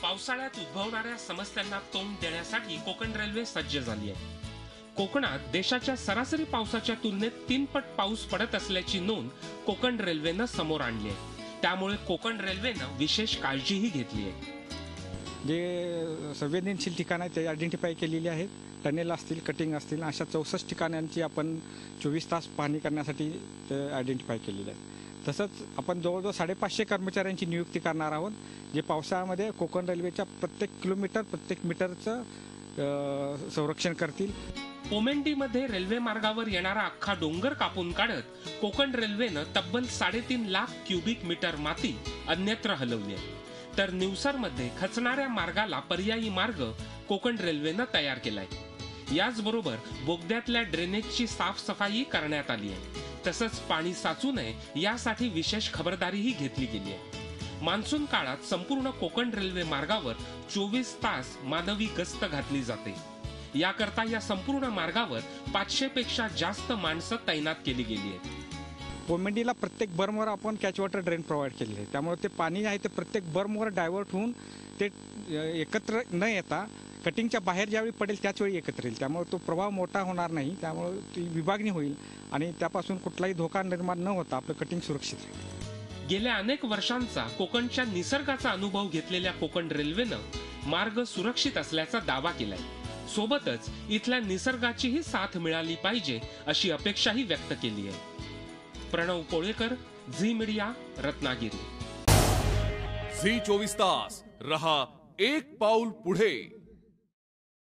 पावसाळ्यात उद्भवणाऱ्या समस्यांना तोंड देण्यासाठी कोकण रेल्वे सज्ज झाली आहे. कोकणात देशाच्या सरासरी पावसाच्या तुलनेत 3 पट पाऊस पडत असल्याची नोंद कोकण रेल्वेनं समोर आणली आहे. त्यामुळे कोकण रेल्वेनं विशेष काळजीही घेतली आहे. जे संवेदनशील ठिकाणं आहेत ते आयडेंटिफाय केलेली आहेत. टनेल असतील, कटिंग असतील, अशा 64 ठिकाणांची आपण 24 तास पाहणी करण्यासाठी ते आयडेंटिफाय केलेलं आहे. तसंच आपण जवळजवळ 550 कर्मचाऱ्यांची नियुक्ती करणार आहोत, जे पावसाळ्यामध्ये कोकण रेल्वेच्या प्रत्येक किलोमीटर, प्रत्येक मीटरचं संरक्षण करतील. पोमेंडीमध्ये रेल्वे मार्गावर येणारा अख्खा डोंगर कापून काढत कोकण रेल्वेनं तब्बल 3.5 लाख क्युबिक मीटर माती अन्यत्र हलवली आहे. तर निवसरमध्ये खचणाऱ्या मार्गाला पर्यायी मार्ग कोकण रेल्वेनं तयार केलाय. याचबरोबर बोगद्यातल्या ड्रेनेजची साफसफाई करण्यात आली आहे. तसंच पाणी साचू नये यासाठी विशेष खबरदारीही घेतली गेली आहे. मान्सून काळात संपूर्ण कोकण रेल्वे मार्गावर 24 तास मानवी गस्त घातली जाते. याकरता या संपूर्ण मार्गावर 500 पेक्षा जास्त माणसं तैनात केली गेली आहेत. पोमेंडीला प्रत्येक बर्मवर आपण कॅच वॉटर ड्रेन प्रोव्हाइड केलेले आहे. त्यामुळे ते पाणी आहे ते प्रत्येक बर्मवर डायव्हर्ट होऊन ते एकत्र न येता कटिंगच्या बाहेर ज्यावेळी पडेल त्याच वेळी एकत्र येईल. त्यामुळे तो प्रवाह मोठा होणार नाही. त्यामुळे ती विभागणी होईल आणि त्यापासून कुठलाही धोका निर्माण न होता आपलं कटिंग सुरक्षित राहील. गेल्या अनेक वर्षांचा कोकणच्या निसर्गाचा अनुभव घेतलेल्या कोकण रेल्वेनं मार्ग सुरक्षित असल्याचा दावा केलाय. सोबतच इथल्या निसर्गाचीही साथ मिळाली पाहिजे अशी अपेक्षाही व्यक्त केली आहे. प्रणव कोळेकर, झी मीडिया, रत्नागिरी. झी 24 तास रहा एक पाऊल पुढे.